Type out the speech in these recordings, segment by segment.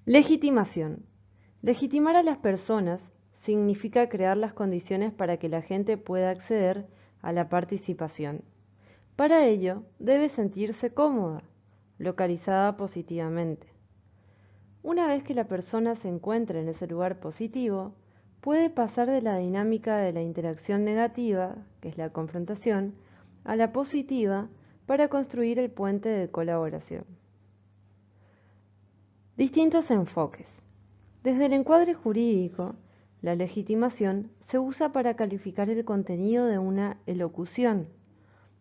Legitimación. Legitimar a las personas significa crear las condiciones para que la gente pueda acceder a la participación. Para ello, debe sentirse cómoda, localizada positivamente. Una vez que la persona se encuentra en ese lugar positivo, puede pasar de la dinámica de la interacción negativa, que es la confrontación, a la positiva para construir el puente de colaboración. Distintos enfoques. Desde el encuadre jurídico, la legitimación se usa para calificar el contenido de una elocución,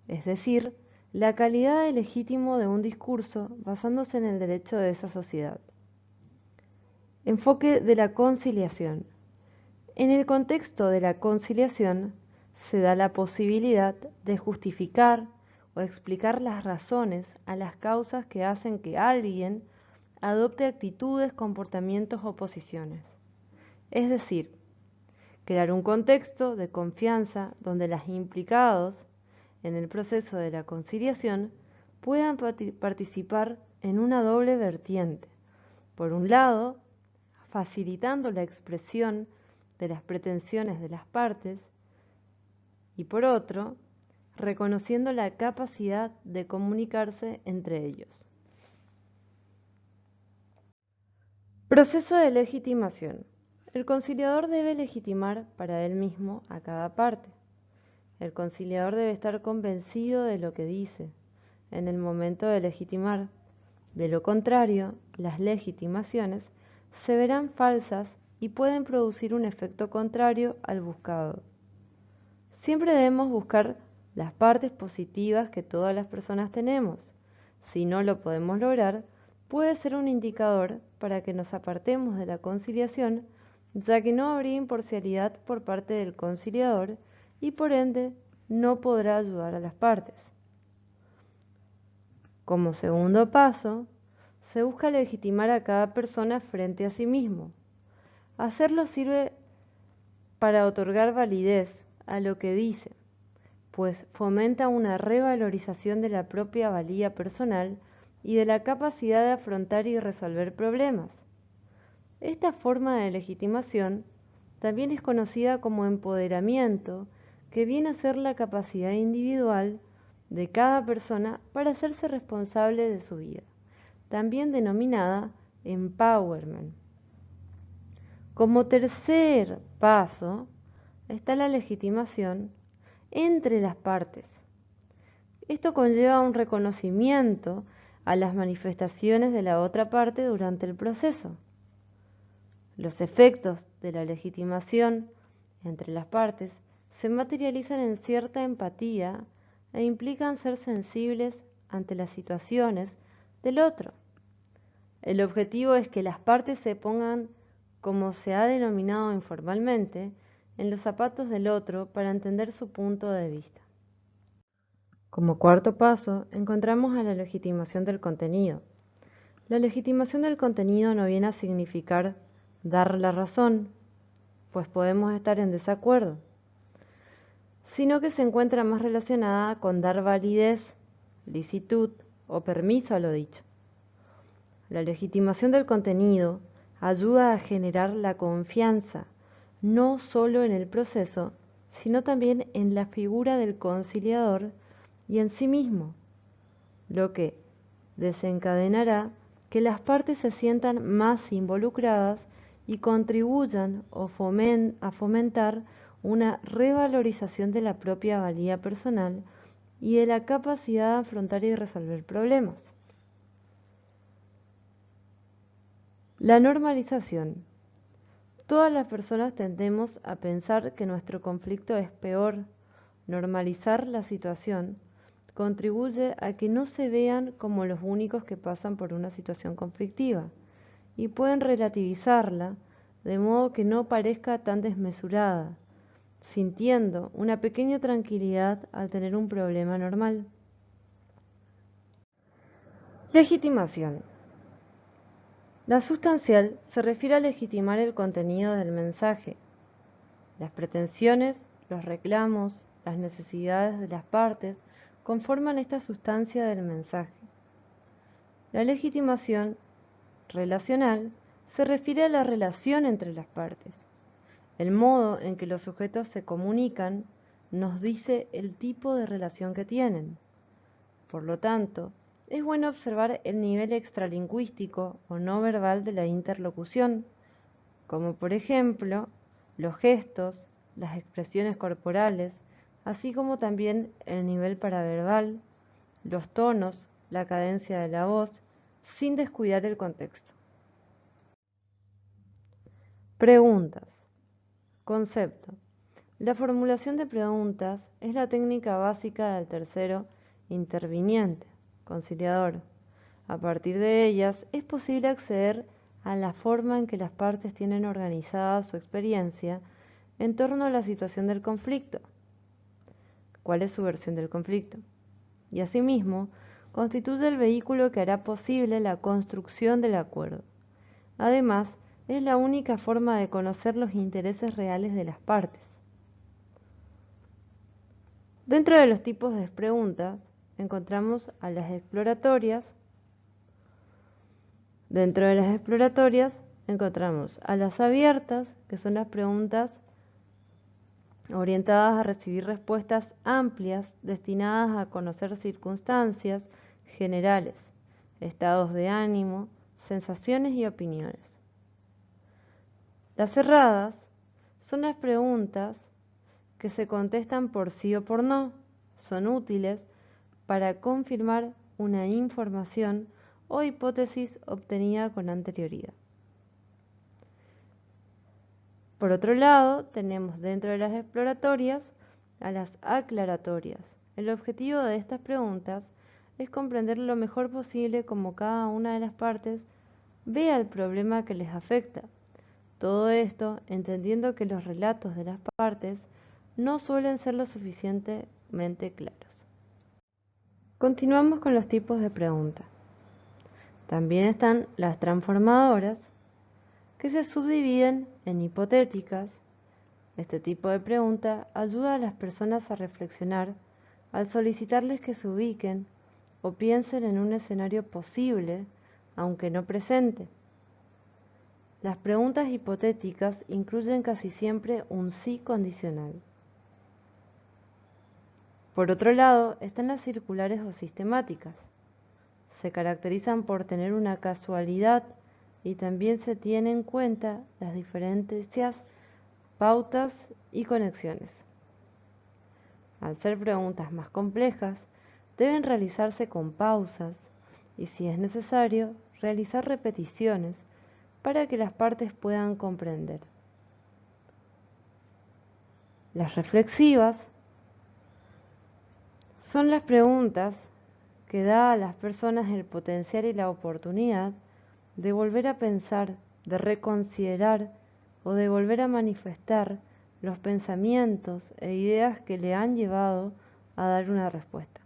es decir, la calidad de legítimo de un discurso basándose en el derecho de esa sociedad. Enfoque de la conciliación. En el contexto de la conciliación se da la posibilidad de justificar o explicar las razones a las causas que hacen que alguien adopte actitudes, comportamientos o posiciones. Es decir, crear un contexto de confianza donde los implicados en el proceso de la conciliación puedan participar en una doble vertiente. Por un lado, facilitando la expresión de las pretensiones de las partes y por otro, reconociendo la capacidad de comunicarse entre ellos. Proceso de legitimación. El conciliador debe legitimar para él mismo a cada parte. El conciliador debe estar convencido de lo que dice en el momento de legitimar. De lo contrario, las legitimaciones se verán falsas y pueden producir un efecto contrario al buscado. Siempre debemos buscar las partes positivas que todas las personas tenemos. Si no lo podemos lograr, puede ser un indicador para que nos apartemos de la conciliación, ya que no habría imparcialidad por parte del conciliador y por ende no podrá ayudar a las partes. Como segundo paso, se busca legitimar a cada persona frente a sí mismo. Hacerlo sirve para otorgar validez a lo que dice, pues fomenta una revalorización de la propia valía personal y de la capacidad de afrontar y resolver problemas. Esta forma de legitimación también es conocida como empoderamiento, que viene a ser la capacidad individual de cada persona para hacerse responsable de su vida, también denominada empowerment. Como tercer paso está la legitimación entre las partes. Esto conlleva un reconocimiento a las manifestaciones de la otra parte durante el proceso. Los efectos de la legitimación entre las partes se materializan en cierta empatía e implican ser sensibles ante las situaciones del otro. El objetivo es que las partes se pongan, como se ha denominado informalmente, en los zapatos del otro para entender su punto de vista. Como cuarto paso, encontramos a la legitimación del contenido. La legitimación del contenido no viene a significar dar la razón, pues podemos estar en desacuerdo, sino que se encuentra más relacionada con dar validez, licitud o permiso a lo dicho. La legitimación del contenido ayuda a generar la confianza, no solo en el proceso, sino también en la figura del conciliador y en sí mismo, lo que desencadenará que las partes se sientan más involucradas y contribuyan a fomentar una revalorización de la propia valía personal y de la capacidad de afrontar y resolver problemas. La normalización. Todas las personas tendemos a pensar que nuestro conflicto es peor. Normalizar la situación contribuye a que no se vean como los únicos que pasan por una situación conflictiva y pueden relativizarla de modo que no parezca tan desmesurada, sintiendo una pequeña tranquilidad al tener un problema normal. Legitimación. La sustancial se refiere a legitimar el contenido del mensaje. Las pretensiones, los reclamos, las necesidades de las partes conforman esta sustancia del mensaje. La legitimación relacional se refiere a la relación entre las partes. El modo en que los sujetos se comunican nos dice el tipo de relación que tienen. Por lo tanto, es bueno observar el nivel extralingüístico o no verbal de la interlocución, como por ejemplo los gestos, las expresiones corporales, así como también el nivel paraverbal, los tonos, la cadencia de la voz, sin descuidar el contexto. Preguntas. Concepto. La formulación de preguntas es la técnica básica del tercero interviniente, conciliador. A partir de ellas es posible acceder a la forma en que las partes tienen organizada su experiencia en torno a la situación del conflicto. ¿Cuál es su versión del conflicto? Y asimismo, constituye el vehículo que hará posible la construcción del acuerdo. Además, es la única forma de conocer los intereses reales de las partes. Dentro de los tipos de preguntas encontramos a las exploratorias. Dentro de las exploratorias encontramos a las abiertas, que son las preguntas orientadas a recibir respuestas amplias destinadas a conocer circunstancias generales, estados de ánimo, sensaciones y opiniones. Las cerradas son las preguntas que se contestan por sí o por no. Son útiles para confirmar una información o hipótesis obtenida con anterioridad. Por otro lado, tenemos dentro de las exploratorias a las aclaratorias. El objetivo de estas preguntas es comprender lo mejor posible cómo cada una de las partes vea el problema que les afecta. Todo esto entendiendo que los relatos de las partes no suelen ser lo suficientemente claros. Continuamos con los tipos de preguntas. También están las transformadoras, que se subdividen en hipotéticas. Este tipo de pregunta ayuda a las personas a reflexionar al solicitarles que se ubiquen o piensen en un escenario posible, aunque no presente. Las preguntas hipotéticas incluyen casi siempre un sí condicional. Por otro lado, están las circulares o sistemáticas. Se caracterizan por tener una casualidad y también se tienen en cuenta las diferencias, pautas y conexiones. Al ser preguntas más complejas, deben realizarse con pausas y, si es necesario, realizar repeticiones para que las partes puedan comprender. Las reflexivas son las preguntas que da a las personas el potencial y la oportunidad de volver a pensar, de reconsiderar o de volver a manifestar los pensamientos e ideas que le han llevado a dar una respuesta.